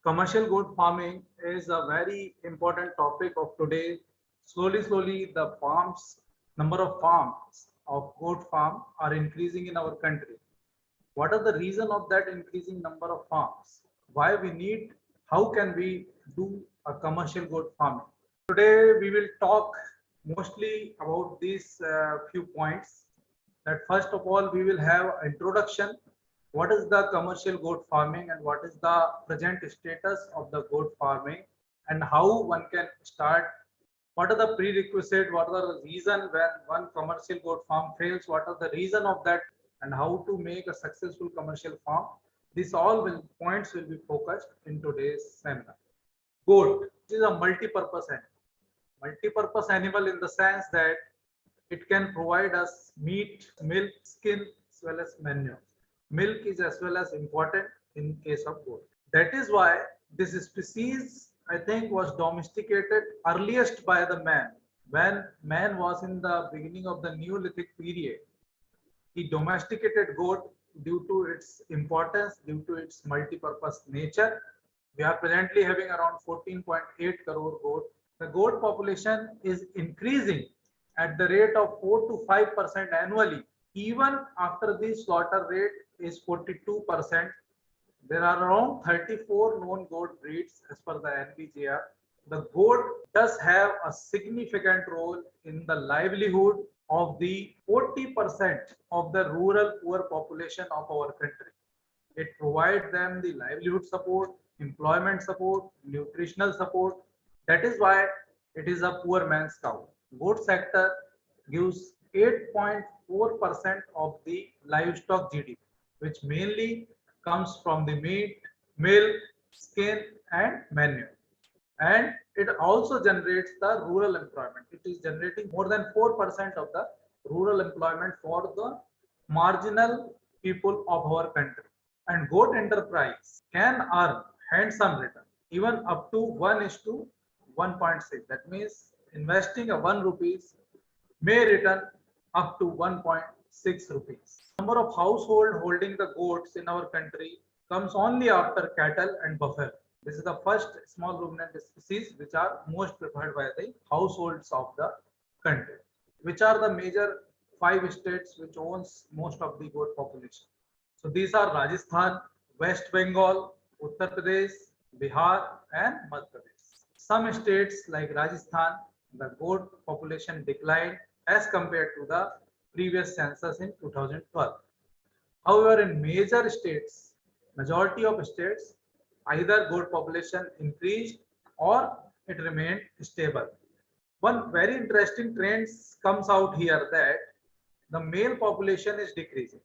Commercial goat farming is a very important topic of today. Slowly, the number of farms of goat farm are increasing in our country. What are the reason of that increasing number of farms? Why we need, how can we do a commercial goat farming? Today we will talk mostly about these few points. That first of all we will have introduction. What is the commercial goat farming and what is the present status of the goat farming and how one can start? What are the prerequisites? What are the reason when one commercial goat farm fails? What are the reason of that and how to make a successful commercial farm? These points will be focused in today's seminar. Goat is a multi-purpose animal. Multi-purpose animal in the sense that it can provide us meat, milk, skin, as well as manure. Milk is as well as important in case of goat. That is why this species, I think, was domesticated earliest by the man. When man was in the beginning of the Neolithic period, he domesticated goat due to its importance, due to its multi-purpose nature. We are presently having around 14.8 crore goat. The goat population is increasing at the rate of 4 to 5% annually. Even after the slaughter rate is 42%, there are around 34 known goat breeds as per the NBGR. The goat does have a significant role in the livelihood of the 40% of the rural poor population of our country. It provides them the livelihood support, employment support, nutritional support. That is why it is a poor man's cow. Goat sector gives 8.4% of the livestock GDP, which mainly comes from the meat, milk, skin, and manure. And it also generates the rural employment. It is generating more than 4% of the rural employment for the marginal people of our country. And goat enterprise can earn handsome return, even up to 1 is to 1.6. That means investing a 1 rupees may return up to 1.6 rupees. Number of household holding the goats in our country comes only after cattle and buffalo. This is the first small ruminant species which are most preferred by the households of the country. Which are the major 5 states which owns most of the goat population? So these are Rajasthan, West Bengal, Uttar Pradesh, Bihar, and Madhya Pradesh. Some states like Rajasthan, the goat population declined as compared to the previous census in 2012. However, in major states, majority of states, either goat population increased or it remained stable. One very interesting trend comes out here that the male population is decreasing.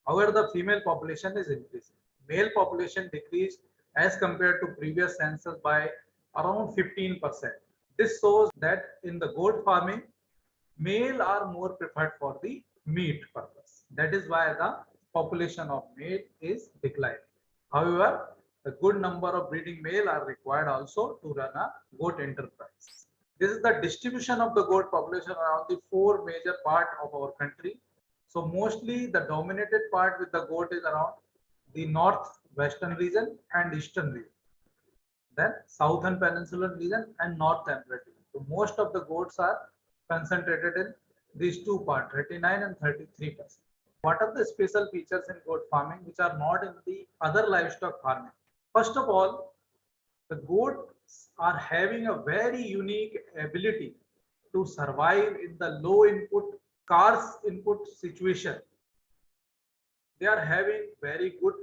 However, the female population is increasing. Male population decreased as compared to previous census by around 15%. This shows that in the goat farming, male are more preferred for the meat purpose. That is why the population of male is declining. However, a good number of breeding male are required also to run a goat enterprise. This is the distribution of the goat population around the 4 major parts of our country. So mostly the dominated part with the goat is around the northwestern region and eastern region. Then southern peninsular region and north temperate region. So most of the goats are concentrated in these two parts, 39 and 33%. What are the special features in goat farming which are not in the other livestock farming? First of all, the goats are having a very unique ability to survive in the low input, scarce input situation. They are having very good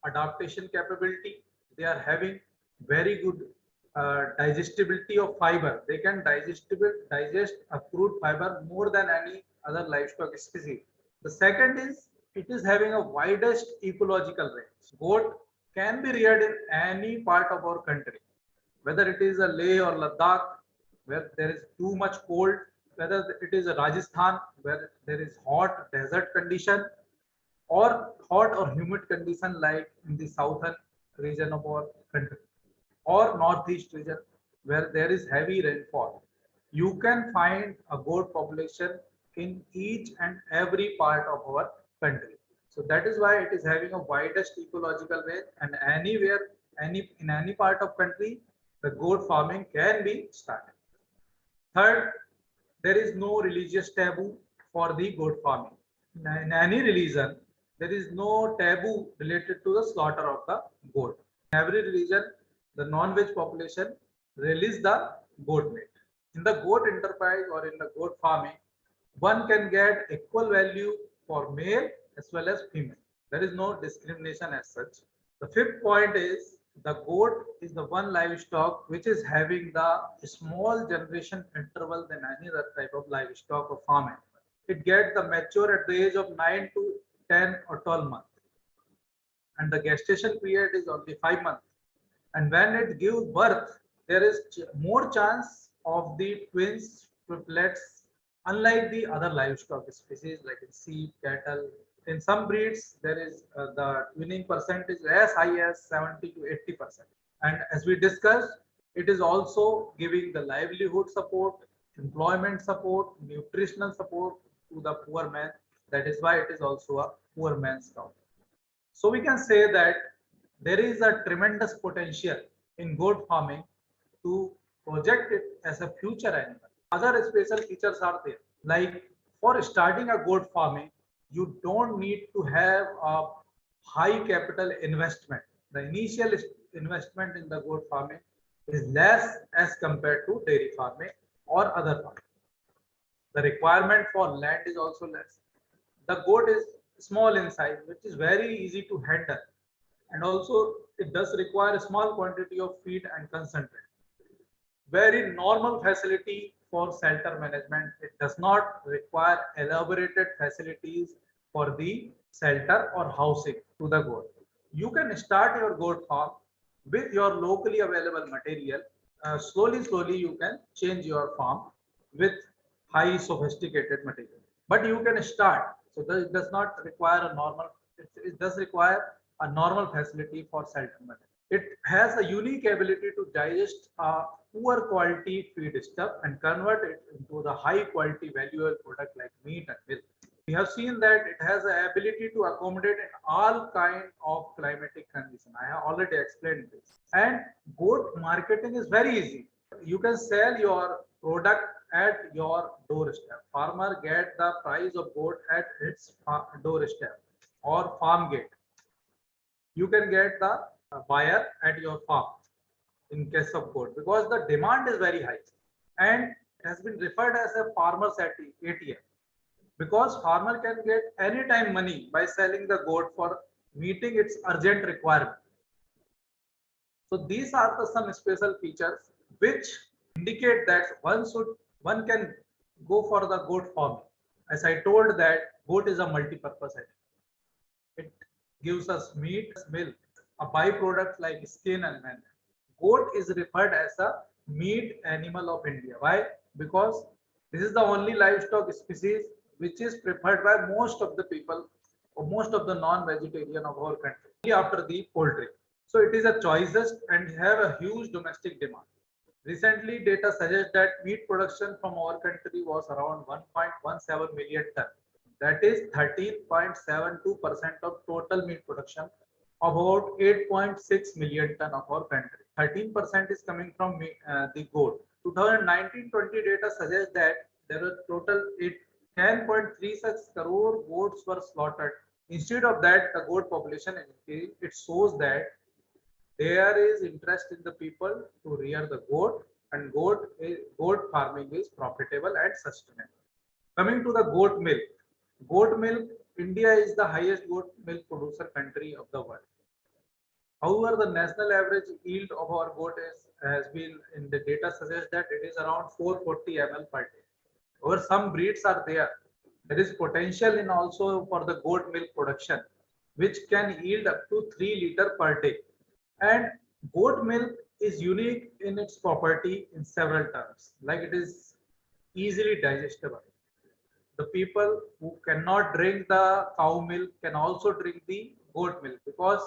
adaptation capability. They are having very good digestibility of fiber. They can digest a crude fiber more than any other livestock species. The second is it is having a widest ecological range. Goat can be reared in any part of our country, whether it is a Leh or Ladakh, where there is too much cold, whether it is a Rajasthan, where there is hot desert condition, or hot or humid condition like in the southern region of our country, or northeast region where there is heavy rainfall. You can find a goat population in each and every part of our country. So that is why it is having a widest ecological range, and anywhere in any part of country, the goat farming can be started. Third, there is no religious taboo for the goat farming. In any religion, there is no taboo related to the slaughter of the goat. In every religion, the non-veg population release the goat meat. In the goat enterprise or in the goat farming, one can get equal value for male as well as female. There is no discrimination as such. The fifth point is the goat is the one livestock which is having the small generation interval than any other type of livestock or farm animal. It gets the mature at the age of 9 to 10 or 12 months, and the gestation period is only 5 months. And when it gives birth, there is more chance of the twins, triplets, unlike the other livestock species like in sheep, cattle. In some breeds, there is the twinning percentage as high as 70 to 80%. And as we discussed, it is also giving the livelihood support, employment support, nutritional support to the poor man. That is why it is also a poor man's cow. So we can say that there is a tremendous potential in goat farming to project it as a future animal. Other special features are there. Like for starting a goat farming, you don't need to have a high capital investment. The initial investment in the goat farming is less as compared to dairy farming or other farming. The requirement for land is also less. The goat is small in size, which is very easy to handle, and also it does require a small quantity of feed and concentrate. Very normal facility for shelter management. It does not require elaborated facilities for the shelter or housing to the goat. You can start your goat farm with your locally available material. Slowly you can change your farm with high sophisticated material. But you can start. So it does not require a normal. It does require a normal facility for shelter management. It has a unique ability to digest a poor quality feed stuff and convert it into the high quality valuable product like meat and milk. We have seen that it has the ability to accommodate in all kind of climatic conditions. I have already explained this. And goat marketing is very easy. You can sell your product at your doorstep. Farmer get the price of goat at its doorstep or farm gate. You can get the buyer at your farm in case of goat, because the demand is very high and it has been referred as a farmer's ATM, because farmer can get anytime money by selling the goat for meeting its urgent requirement. So these are the some special features which indicate that one can go for the goat farming. As I told that goat is a multi-purpose item. It gives us meat, milk, a byproduct like skin and manure. Goat is referred as a meat animal of India. Why? Because this is the only livestock species which is preferred by most of the people or most of the non-vegetarian of our country after the poultry. So it is a choicest and have a huge domestic demand. Recently, data suggests that meat production from our country was around 1.17 million ton. That is 13.72% of total meat production of about 8.6 million ton of our country. 13% is coming from the goat. 2019-20 data suggests that there were total 10.36 crore goats were slaughtered. Instead of that, the goat population increased. It shows that there is interest in the people to rear the goat, and goat farming is profitable and sustainable. Coming to the goat milk, India is the highest goat milk producer country of the world. However, the national average yield of our goat has been in the data suggests that it is around 440 ml per day. However, some breeds are there. There is potential in also for the goat milk production, which can yield up to 3 liters per day. And goat milk is unique in its property in several terms, like it is easily digestible. The people who cannot drink the cow milk can also drink the goat milk, because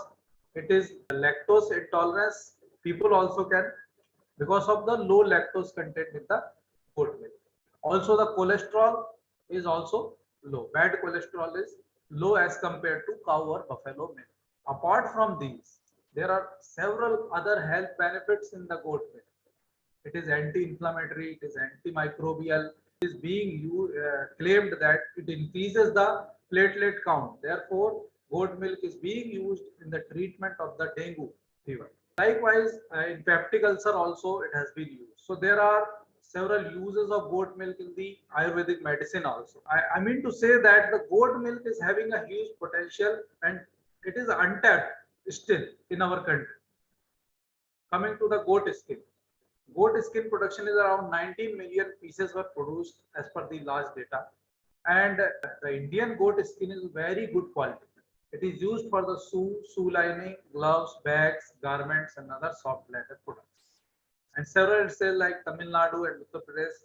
it is lactose intolerance. People also can, because of the low lactose content in the goat milk. Also, the cholesterol is also low. Bad cholesterol is low as compared to cow or buffalo milk. Apart from these, There are several other health benefits in the goat milk. It is anti-inflammatory, it is antimicrobial. It is being claimed that it increases the platelet count. Therefore, goat milk is being used in the treatment of the dengue fever. Likewise, in peptic ulcer also it has been used. So there are several uses of goat milk in the Ayurvedic medicine also. I mean to say that the goat milk is having a huge potential and it is untapped still in our country. Coming to the goat skin. Goat skin production is around 19 million pieces were produced as per the last data. And the Indian goat skin is very good quality. It is used for the shoe lining, gloves, bags, garments, and other soft leather products. And several states like Tamil Nadu and Uttar Pradesh,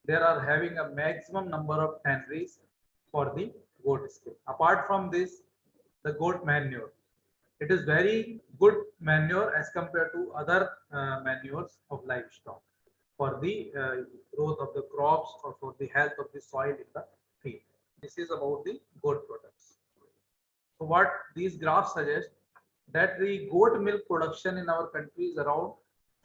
they are having a maximum number of tanneries for the goat skin. Apart from this, the goat manure. It is very good manure as compared to other manures of livestock for the growth of the crops or for the health of the soil in the field. This is about the goat products. So what these graphs suggest that the goat milk production in our country is around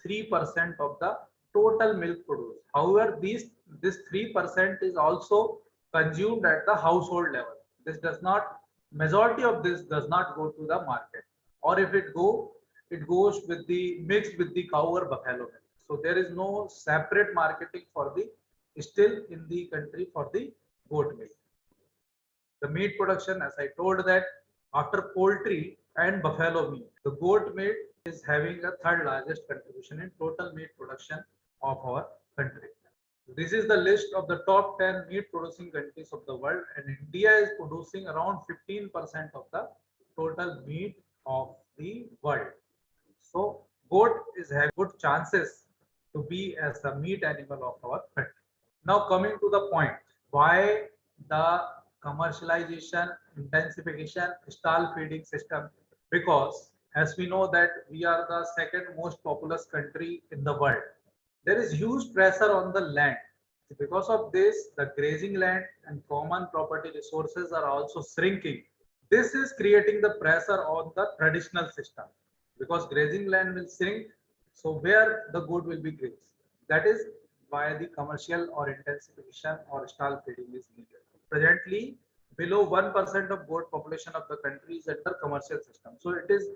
3% of the total milk produced. However, this 3% is also consumed at the household level. This does not, majority of this does not go to the market, or if it goes with the mixed with the cow or buffalo milk. So there is no separate marketing for the still in the country for the goat milk. The meat production, as I told that after poultry and buffalo meat, the goat meat is having a third largest contribution in total meat production of our country. This is the list of the top 10 meat producing countries of the world, and India is producing around 15% of the total meat of the world. So goat is having good chances to be as the meat animal of our country. Now coming to the point, why the commercialization, intensification, stall feeding system? Because as we know that we are the second most populous country in the world. There is huge pressure on the land. Because of this, the grazing land and common property resources are also shrinking. This is creating the pressure on the traditional system because grazing land will shrink. So where the goat will be grazed? That is why the commercial or intensification or stall feeding is needed. Presently, below 1% of goat population of the country is under commercial system. So it is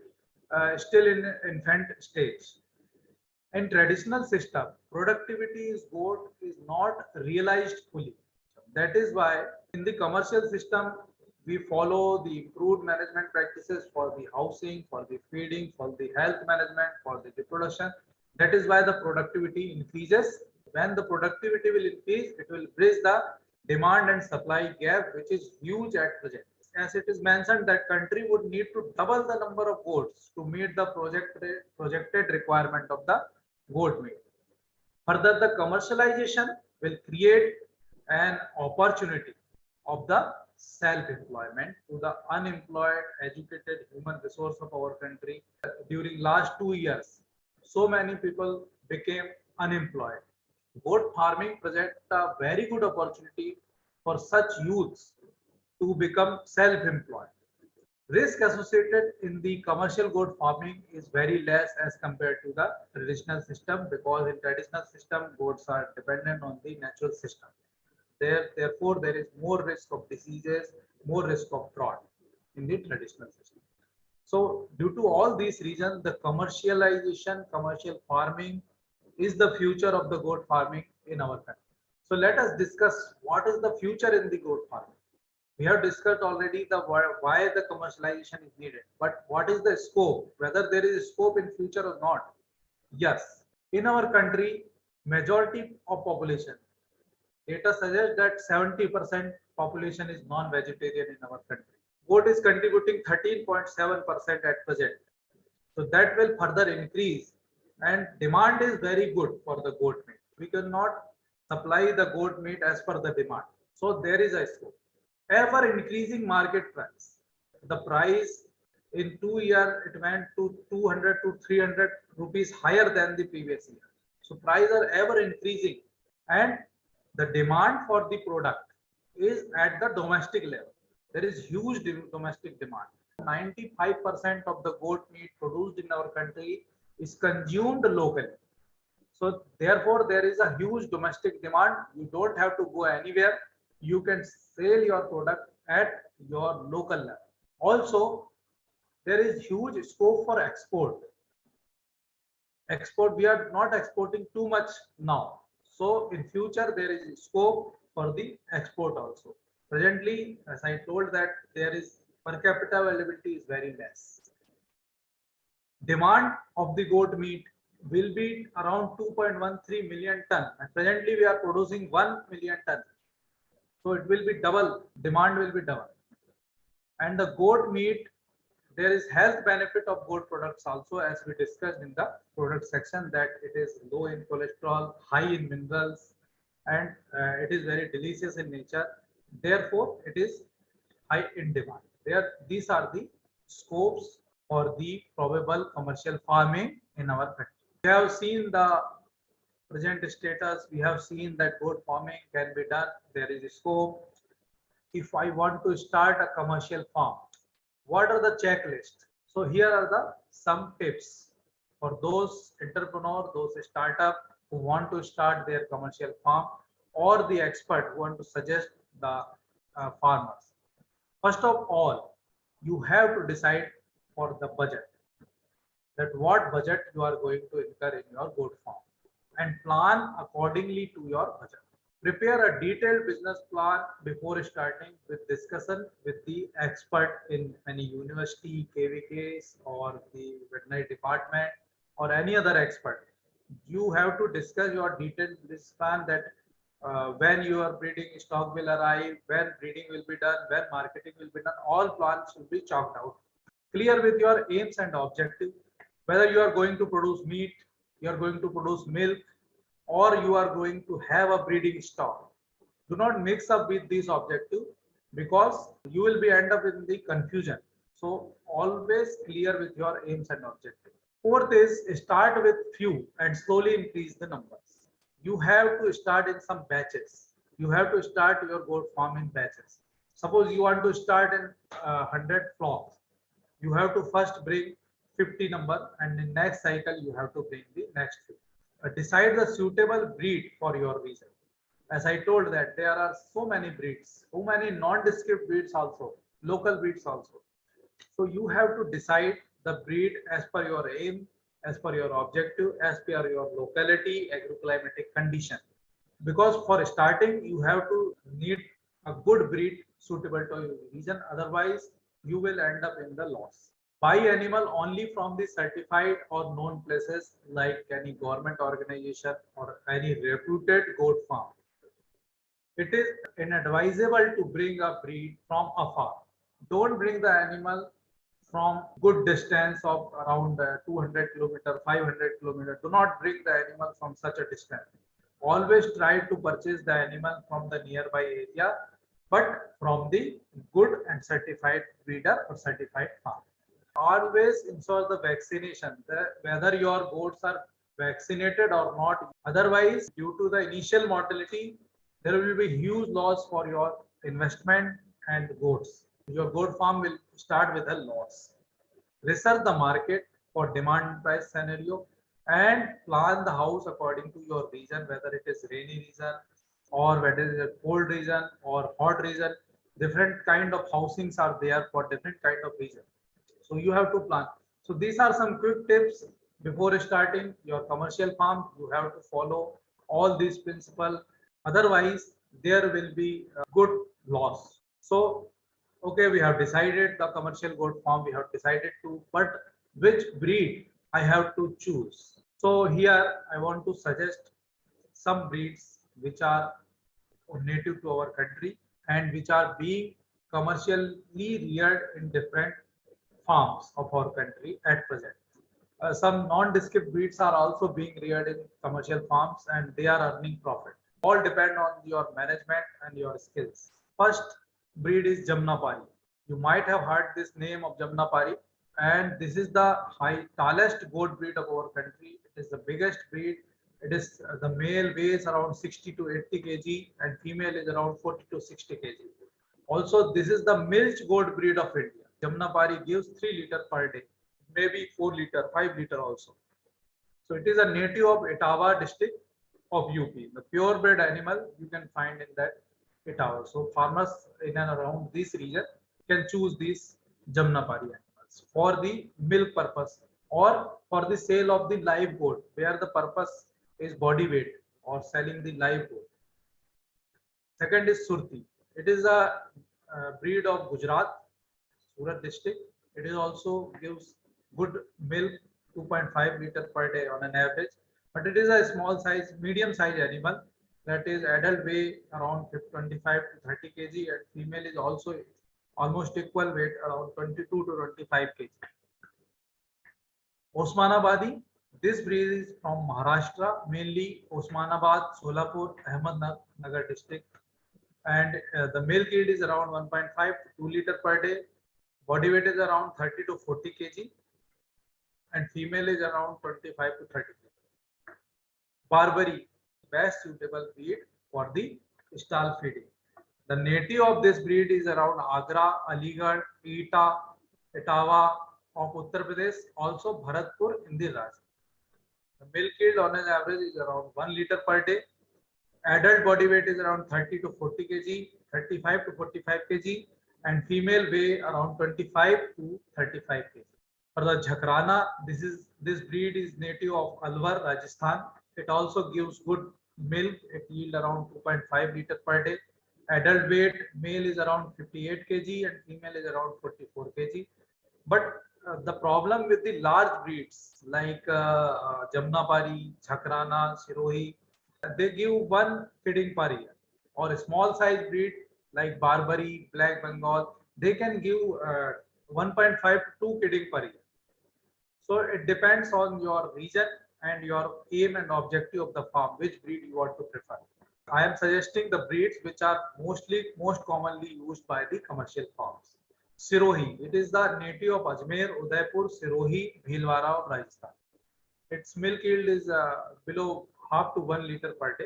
still in infant stage. In traditional system, productivity is goat is not realized fully. That is why in the commercial system, we follow the improved management practices for the housing, for the feeding, for the health management, for the reproduction. That is why the productivity increases. When the productivity will increase, it will bridge the demand and supply gap, which is huge at present. As it is mentioned that country would need to double the number of goats to meet the projected requirement of the goat meat. Further, the commercialization will create an opportunity of the self-employment to the unemployed, educated human resource of our country. During last 2 years, so many people became unemployed. Goat farming presents a very good opportunity for such youths to become self-employed. Risk associated in the commercial goat farming is very less as compared to the traditional system because in traditional system goats are dependent on the natural system. Therefore, there is more risk of diseases, more risk of fraud in the traditional system. So due to all these reasons, the commercialization, commercial farming is the future of the goat farming in our country. So let us discuss what is the future in the goat farming. We have discussed already the why the commercialization is needed, but what is the scope, whether there is scope in future or not? Yes, in our country, majority of population, data suggests that 70% population is non-vegetarian in our country. Goat is contributing 13.7% at present. So that will further increase and demand is very good for the goat meat. We cannot supply the goat meat as per the demand. So there is a scope. Ever increasing market price. The price in 2 years it went to 200 to 300 rupees higher than the previous year. So prices are ever increasing and the demand for the product is at the domestic level. There is huge domestic demand. 95% of the goat meat produced in our country is consumed locally. So therefore, there is a huge domestic demand. You don't have to go anywhere. You can sell your product at your local level. Also, there is huge scope for export. We are not exporting too much now. So in future, there is scope for the export also. Presently, as I told that there is per capita availability is very less. Demand of the goat meat will be around 2.13 million ton, and presently we are producing 1 million ton. So it will be double, demand will be double. And the goat meat, there is health benefit of goat products also, as we discussed in the product section, that it is low in cholesterol, high in minerals, and it is very delicious in nature. Therefore, it is high in demand. These are the scopes for the probable commercial farming in our country. We have seen the present status. We have seen that goat farming can be done. There is a scope. If I want to start a commercial farm, what are the checklists? So here are the some tips for those entrepreneurs, those startup who want to start their commercial farm, or the expert who want to suggest the farmers. First of all, you have to decide for the budget, that what budget you are going to incur in your goat farm, and plan accordingly to your budget. Prepare a detailed business plan before starting, with discussion with the expert in any university, KVKs, or the veterinary department, or any other expert. You have to discuss your detailed business plan, that when your breeding stock will arrive, when breeding will be done, when marketing will be done. All plans will be chalked out. Clear with your aims and objective, whether you are going to produce meat, you are going to produce milk, or you are going to have a breeding stock. Do not mix up with these objectives, because you will be end up in the confusion. So always clear with your aims and objectives. Fourth is, start with few and slowly increase the numbers. You have to start in some batches. You have to start your goat farm in batches. Suppose you want to start in 100 flocks. You have to first bring 50 number, and in next cycle you have to bring the next 50. Decide the suitable breed for your region. As I told that there are so many breeds, so many nondescript breeds also, local breeds also. So you have to decide the breed as per your aim, as per your objective, as per your locality, agroclimatic condition. Because for starting, you have to need a good breed suitable to your region. Otherwise, you will end up in the loss. Buy animal only from the certified or known places, like any government organization or any reputed goat farm. It is inadvisable to bring a breed from afar. Don't bring the animal from good distance of around 200 kilometer, 500 kilometer. Do not bring the animal from such a distance. Always try to purchase the animal from the nearby area, but from the good and certified breeder or certified farm. Always ensure the vaccination, whether your goats are vaccinated or not. Otherwise, due to the initial mortality, there will be huge loss for your investment and goats. Your goat farm will start with a loss. Research the market for demand and price scenario, and plan the house according to your region, whether it is rainy region or whether it is a cold region or hot region. Different kind of housings are there for different kind of region. So you have to plan. So these are some quick tips before starting your commercial farm. You have to follow all these principles. Otherwise, there will be a good loss. So, okay, we have decided the commercial goat farm. We have decided to, but which breed I have to choose. So here I want to suggest some breeds which are native to our country and which are being commercially reared in different farms of our country at present. Some non-descript breeds are also being reared in commercial farms, and they are earning profit. All depend on your management and your skills. First breed is Jamnapari. You might have heard this name of Jamnapari, and this is the tallest goat breed of our country. It is the biggest breed. It is the male weighs around 60 to 80 kg and female is around 40 to 60 kg. Also, this is the milch goat breed of India. Jamnapari gives 3 liter per day, maybe 4 liter, 5 liter also. So it is a native of Etawah district of UP. The purebred animal you can find in that Etawah. So farmers in and around this region can choose these Jamnapari animals for the milk purpose or for the sale of the live goat, where the purpose is body weight or selling the live goat. Second is Surti. It is a breed of Gujarat, Surat district. It is also gives good milk, 2.5 liter per day on an average. But it is a small size, medium size animal. That is adult weigh around 25 to 30 kg, and female is also almost equal weight around 22 to 25 kg. Osmanabadi. This breed is from Maharashtra, mainly Osmanabad, Solapur, Ahmednagar district, and the milk yield is around 1.5 to 2 liter per day. Body weight is around 30 to 40 kg, and female is around 25 to 30 kg. Barbary, best suitable breed for the stall feeding. The native of this breed is around Agra, Aligarh, Etawah of Uttar Pradesh, also Bharatpur in the Rajasthan. The milk yield on an average is around 1 liter per day. Adult body weight is around 30 to 40 kg, 35 to 45 kg, and female weigh around 25 to 35 kg. For the Jhakrana, this breed is native of Alwar, Rajasthan. It also gives good milk. It yields around 2.5 liter per day. Adult weight, male is around 58 kg and female is around 44 kg. But the problem with the large breeds like Jamnapari, Jhakrana, Sirohi, they give one feeding per year. Or a small size breed like Barbary, Black Bengal, they can give 1.5 to 2 feeding per year. So it depends on your region and your aim and objective of the farm, which breed you want to prefer. I am suggesting the breeds which are most commonly used by the commercial farms. Sirohi, it is the native of Ajmer, Udaipur, Sirohi, Bhilwara of Rajasthan. Its milk yield is below half to 1 liter per day,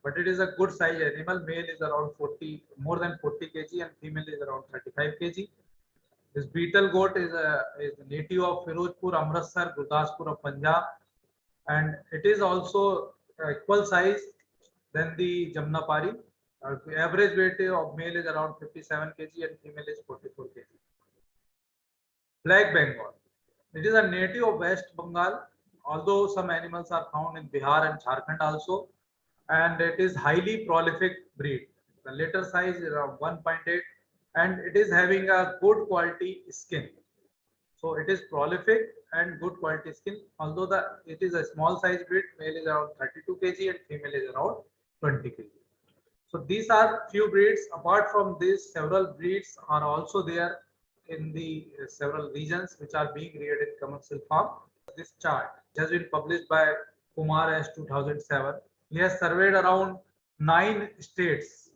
but it is a good size animal. Male is around 40, more than 40 kg, and female is around 35 kg. This beetle goat is a native of Firozpur, Amritsar, Gurdaspur of Punjab, and it is also equal size than the Jamnapari. The average weight of male is around 57 kg and female is 44 kg. Black Bengal. It is a native of West Bengal, although some animals are found in Bihar and Jharkhand also, and it is highly prolific breed. The litter size is around 1.8, and it is having a good quality skin. So it is prolific and good quality skin. Although it is a small size breed, male is around 32 kg and female is around 20 kg. So these are few breeds. Apart from this, several breeds are also there in the several regions which are being reared in commercial farm. This chart has been published by Kumar as 2007. He has surveyed around 9 states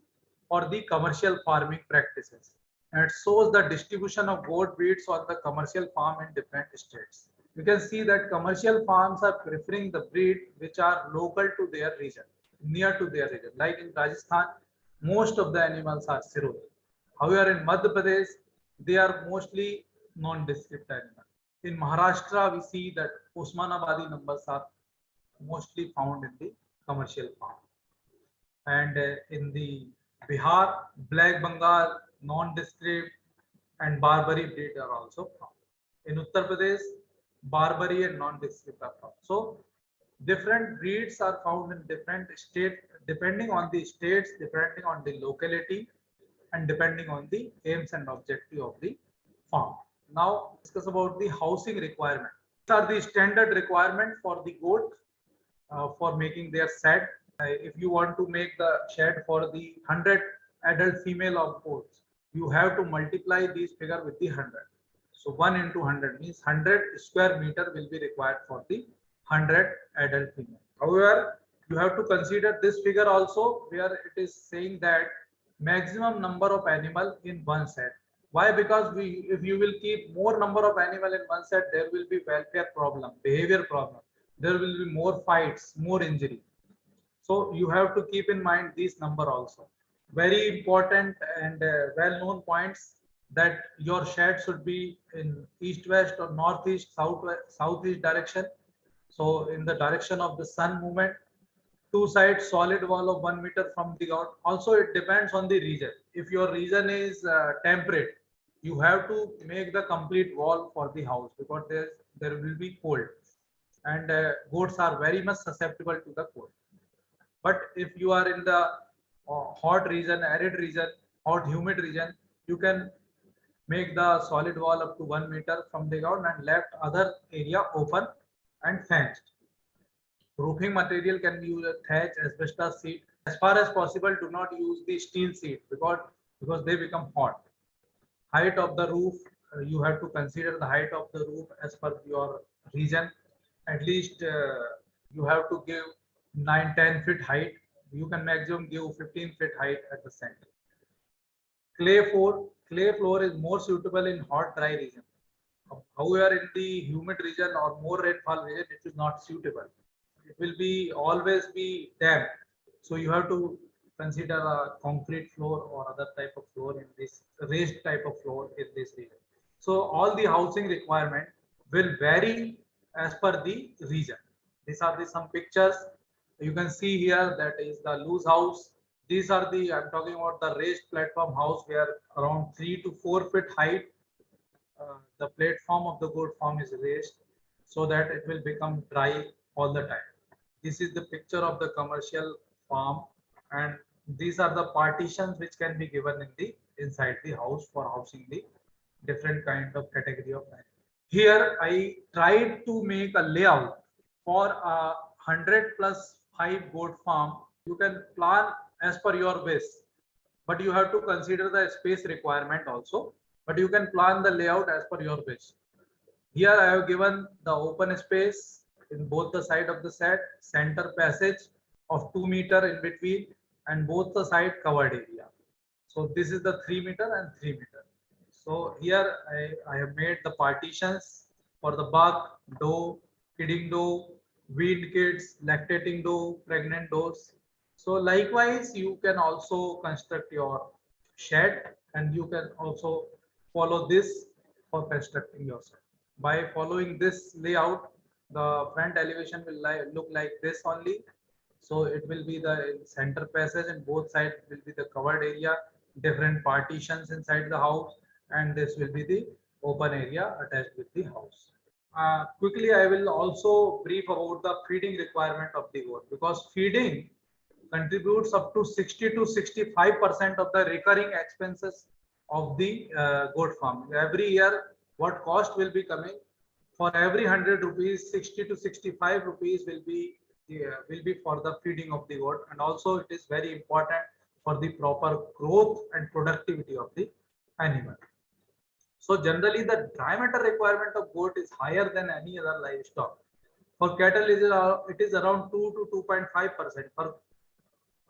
for the commercial farming practices, and it shows the distribution of goat breeds on the commercial farm in different states. You can see that commercial farms are preferring the breed which are local to their region, near to their region. Like in Rajasthan, most of the animals are Siroj. However, in Madhya Pradesh, they are mostly non-descript animals. In Maharashtra, we see that Osmanabadi numbers are mostly found in the commercial farm. And in the Bihar, Black Bengal, non-descript, and Barbary breed are also found. In Uttar Pradesh, Barbary and non-descript are found. So different breeds are found in different states, depending on the states, depending on the locality, and depending on the aims and objective of the farm. Now discuss about the housing requirement. These are the standard requirement for the goat for making their shed. If you want to make the shed for the 100 adult female of goats, you have to multiply these figure with the 100. So 1 into 100 means 100 square meter will be required for the 100 adult female. However, you have to consider this figure also, where it is saying that maximum number of animal in one set. Why? Because if you will keep more number of animal in one set, there will be welfare problem, behavior problem. There will be more fights, more injury. So you have to keep in mind this number also. Very important and well-known points. that your shed should be in east-west or northeast, southeast direction. So in the direction of the sun movement, two sides solid wall of 1 meter from the ground. Also, it depends on the region. If your region is temperate, you have to make the complete wall for the house because there will be cold, and goats are very much susceptible to the cold. But if you are in the hot region, arid region, hot humid region, you can make the solid wall up to 1 meter from the ground and left other area open and fenced. Roofing material can be used as thatch, asbestos sheet. As far as possible, do not use the steel sheet because they become hot. Height of the roof, you have to consider the height of the roof as per your region. At least you have to give 9-10 feet height. You can maximum give 15 feet height at the center. Clay floor is more suitable in hot dry region. However, in the humid region or more rainfall region, it is not suitable. It will be always be damp. So you have to consider a concrete floor or other type of floor in this raised type of floor in this region. So all the housing requirement will vary as per the region. These are the some pictures you can see here. That is the loose house. These are the, I'm talking about the raised platform house where around 3 to 4 feet height the platform of the goat farm is raised so that it will become dry all the time. This is the picture of the commercial farm, and these are the partitions which can be given in the inside the house for housing the different kind of category of animals. Here I tried to make a layout for a 100+5 goat farm. You can plan as per your wish, but you have to consider the space requirement also. But you can plan the layout as per your wish. Here I have given the open space in both the side of the shed, center passage of 2 meter in between, and both the side covered area. So this is the 3 meter and 3 meter. So here I have made the partitions for the buck, doe, kidding doe, weaned kids, lactating doe, pregnant does. So likewise, you can also construct your shed, and you can also follow this for constructing your shed. By following this layout, the front elevation will look like this only. So it will be the center passage, and both sides will be the covered area, different partitions inside the house, and this will be the open area attached with the house. Quickly, I will also brief about the feeding requirement of the goat, because feeding contributes up to 60 to 65% of the recurring expenses of the goat farm. Every year, what cost will be coming? For every 100 rupees, 60 to 65 rupees will be for the feeding of the goat, and also it is very important for the proper growth and productivity of the animal. So generally, the diameter requirement of goat is higher than any other livestock. For cattle, it is around 2 to 2.5%.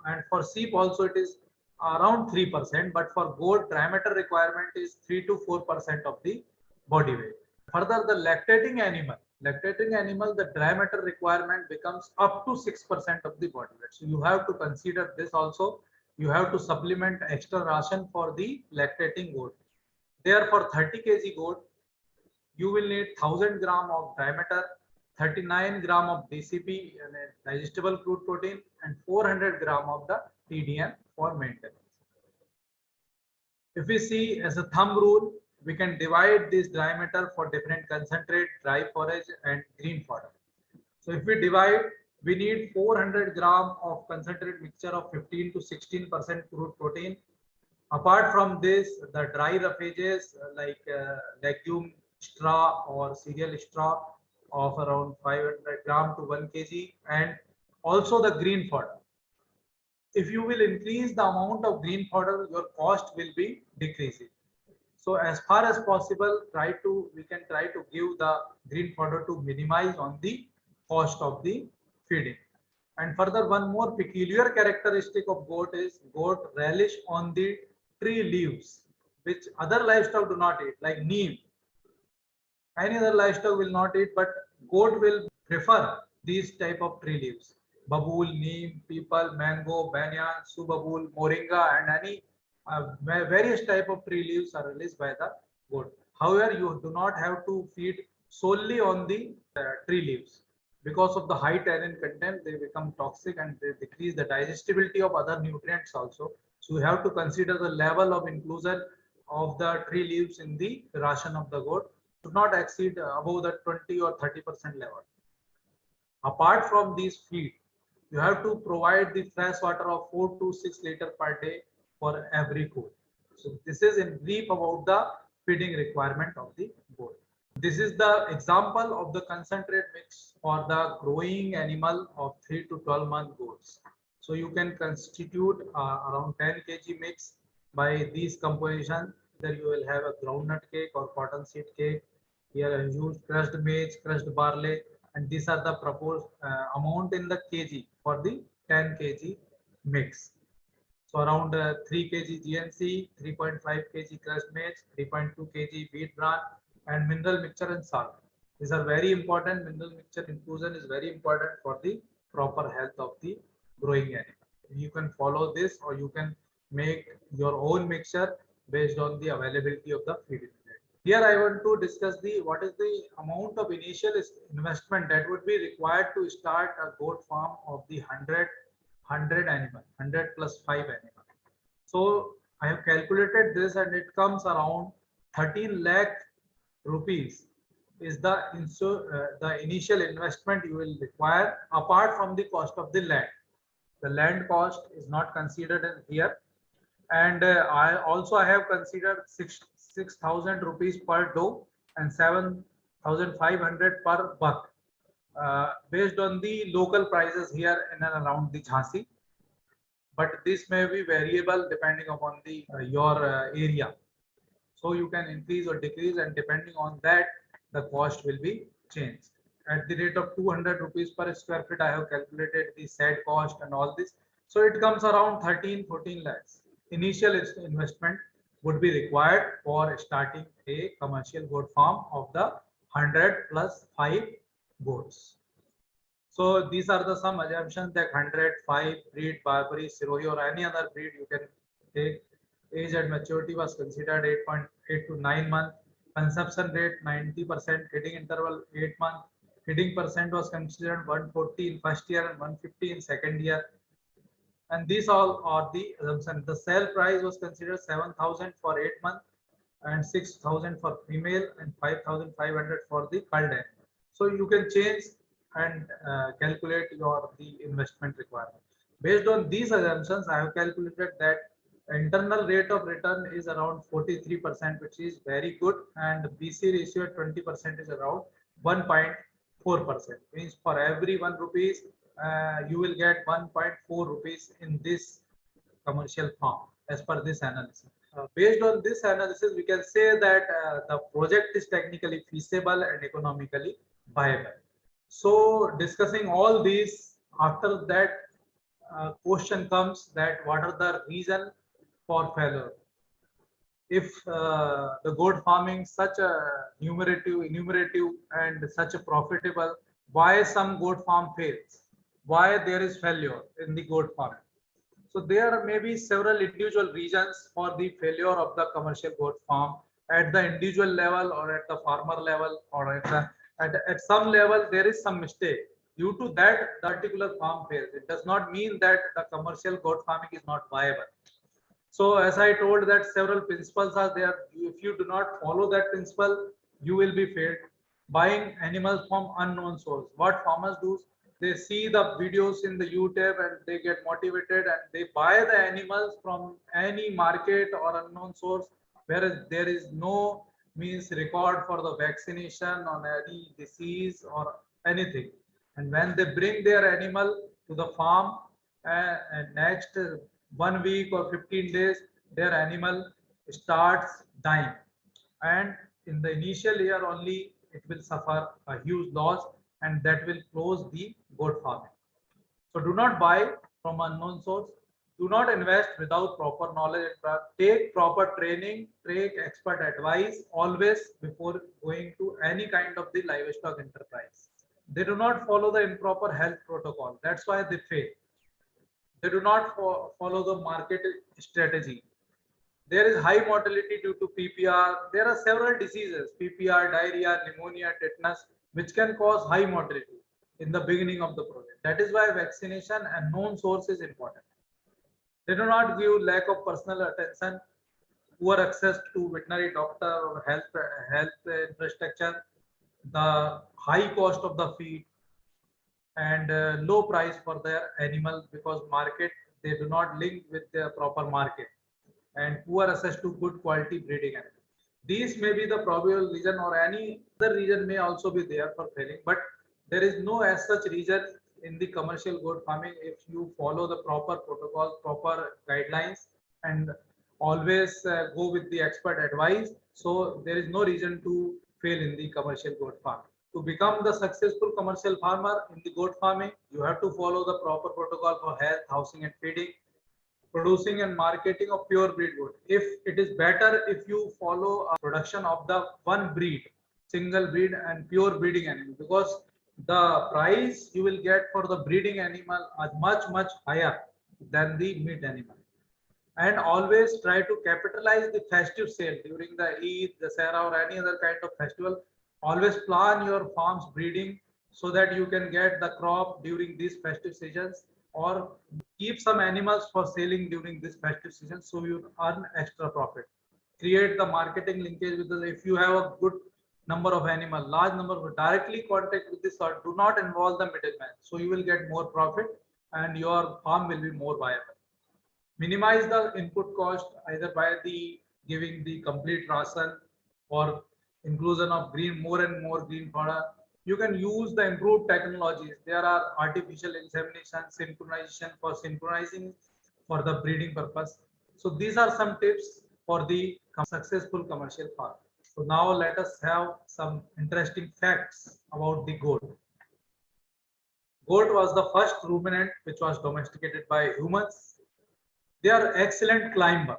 And for sheep also it is around 3%. But for goat, diameter requirement is 3 to 4% of the body weight. Further, the lactating animal, the diameter requirement becomes up to 6% of the body weight. So you have to consider this also. You have to supplement extra ration for the lactating goat. Therefore, 30 kg goat, you will need 1000 gram of diameter, 39 gram of DCP, digestible crude protein, and 400 gram of the TDN for maintenance. If we see as a thumb rule, we can divide this diameter for different concentrate, dry forage, and green fodder. So if we divide, we need 400 gram of concentrate mixture of 15 to 16% crude protein. Apart from this, the dry roughages like legume straw or cereal straw of around 500 gram to 1 kg, and also the green fodder. If you will increase the amount of green fodder, your cost will be decreasing. So as far as possible, we can try to give the green fodder to minimize on the cost of the feeding. And further, one more peculiar characteristic of goat is goat relish on the tree leaves, which other livestock do not eat, like neem. Any other livestock will not eat, but goat will prefer these type of tree leaves: babool, neem, peepal, mango, banyan, subabul, moringa, and any Various type of tree leaves are released by the goat. However, you do not have to feed solely on the tree leaves. Because of the high tannin content, they become toxic and they decrease the digestibility of other nutrients also. So you have to consider the level of inclusion of the tree leaves in the ration of the goat should not exceed above the 20 or 30% level. Apart from these feed, you have to provide the fresh water of 4 to 6 liters per day for every goat. So this is in brief about the feeding requirement of the goat. This is the example of the concentrate mix for the growing animal of 3 to 12-month goats. So you can constitute around 10 kg mix by these composition. Either you will have a groundnut cake or cotton seed cake. Here I used crushed maize, crushed barley, and these are the proposed amount in the kg for the 10 kg mix. So around 3 kg GNC, 3.5 kg crushed maize, 3.2 kg wheat bran, and mineral mixture and salt. These are very important. Mineral mixture inclusion is very important for the proper health of the growing animal. You can follow this or you can make your own mixture based on the availability of the feed. Here I want to discuss the what is the amount of initial investment that would be required to start a goat farm of the 100 animal, 100 plus 5 animal. So I have calculated this and it comes around 13 lakh rupees is the initial investment you will require apart from the cost of the land. The land cost is not considered in here, and I have considered 6,000 rupees per doe and 7,500 per buck based on the local prices here in and around the Jhansi, but this may be variable depending upon the your area. So you can increase or decrease, and depending on that, the cost will be changed. At the rate of 200 rupees per square feet, I have calculated the said cost and all this. So it comes around 13-14 lakhs. Initial investment would be required for starting a commercial goat farm of the 100 plus 5 goats. So these are the some assumptions that 105 breed, Barbary, Sirohi, or any other breed you can take. Age and maturity was considered 8.8 to 9 months. Consumption rate 90%. Feeding interval 8 months. Feeding percent was considered 140 in first year and 150 in second year. And these all are the assumptions. The sale price was considered 7,000 for 8 months and 6,000 for female and 5,500 for the culled animal. So you can change and calculate the investment requirement. Based on these assumptions, I have calculated that internal rate of return is around 43%, which is very good, and BC ratio at 20% is around 1.4%. Means for every 1 rupees, you will get 1.4 rupees in this commercial farm as per this analysis. Based on this analysis, we can say that the project is technically feasible and economically viable. So discussing all these, after that question comes that what are the reason for failure? If the goat farming such a enumerative and such a profitable, why some goat farm fails? Why there is failure in the goat farming? So there may be several individual reasons for the failure of the commercial goat farm at the individual level or at the farmer level or at some level there is some mistake. Due to that, the particular farm fails. It does not mean that the commercial goat farming is not viable. So as I told that several principles are there. If you do not follow that principle, you will be failed. Buying animals from unknown source. What farmers do, they see the videos in the YouTube and they get motivated and they buy the animals from any market or unknown source, whereas there is no means record for the vaccination on any disease or anything. And when they bring their animal to the farm, and next 1 week or 15 days, their animal starts dying. And in the initial year only, it will suffer a huge loss, and that will close the goat farming. So do not buy from unknown source. Do not invest without proper knowledge. Take proper training, take expert advice always before going to any kind of the livestock enterprise. They do not follow the improper health protocol. That's why they fail. They do not follow the market strategy. There is high mortality due to PPR. There are several diseases, PPR, diarrhea, pneumonia, tetanus, which can cause high mortality in the beginning of the project. That is why vaccination and known source is important. They do not give lack of personal attention, poor access to veterinary doctor or health infrastructure, the high cost of the feed, and low price for their animal because market they do not link with their proper market, and poor access to good quality breeding animal. These may be the probable reason, or any other reason may also be there for failing, but there is no as such reason in the commercial goat farming if you follow the proper protocol, proper guidelines, and always go with the expert advice. So there is no reason to fail in the commercial goat farming. To become the successful commercial farmer in the goat farming, you have to follow the proper protocol for health, housing, and feeding, producing and marketing of pure breed goat. If it is better if you follow a production of the one breed, single breed and pure breeding animal, because the price you will get for the breeding animal are much higher than the meat animal. And always try to capitalize the festive sale during the Eid, the Sarah, or any other kind of festival. Always plan your farm's breeding so that you can get the crop during these festive seasons, or keep some animals for selling during this festive season so you earn extra profit. Create the marketing linkage with the, if you have a good number of animal, large number, directly contact with this or do not involve the middleman. So you will get more profit and your farm will be more viable. Minimize the input cost either by the giving the complete ration or inclusion of green, more and more green fodder. You can use the improved technologies. There are artificial insemination, synchronization for synchronizing for the breeding purpose. So these are some tips for the successful commercial farm. So now let us have some interesting facts about the goat. Goat was the first ruminant which was domesticated by humans. They are excellent climber.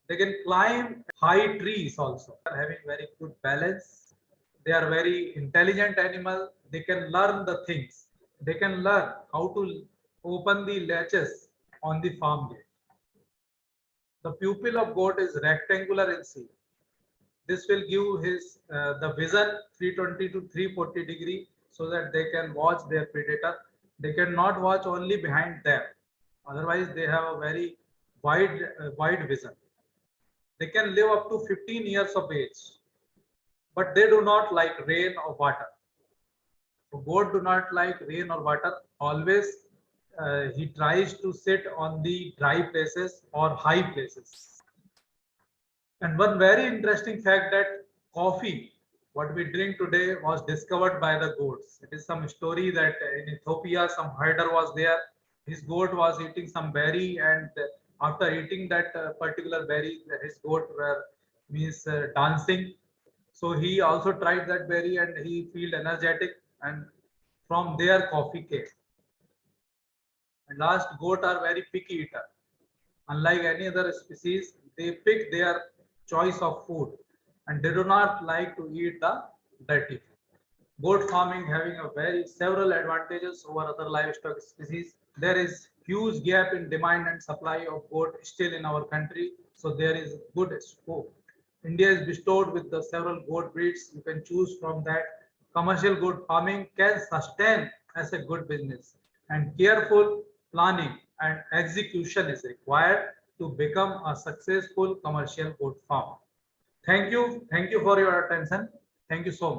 They can climb high trees also. They are having very good balance. They are very intelligent animal. They can learn the things. They can learn how to open the latches on the farm gate. The pupil of goat is rectangular in shape. This will give his the vision 320 to 340 degree so that they can watch their predator. They cannot watch only behind them. Otherwise, they have a very wide vision. They can live up to 15 years of age, but they do not like rain or water. So goat do not like rain or water. Always he tries to sit on the dry places or high places. And one very interesting fact that coffee, what we drink today, was discovered by the goats. It is some story that in Ethiopia, some herder was there. His goat was eating some berry, and after eating that particular berry, his goat were dancing. So he also tried that berry, and he felt energetic, and from there coffee came. And last, goat are very picky eater. Unlike any other species, they pick their choice of food and they do not like to eat the dirty food. Goat farming having a very several advantages over other livestock species. There is huge gap in demand and supply of goat still in our country, so there is good scope. India is bestowed with the several goat breeds. You can choose from that. Commercial goat farming can sustain as a good business, and careful planning and execution is required to become a successful commercial goat farm. Thank you for your attention. Thank you so much.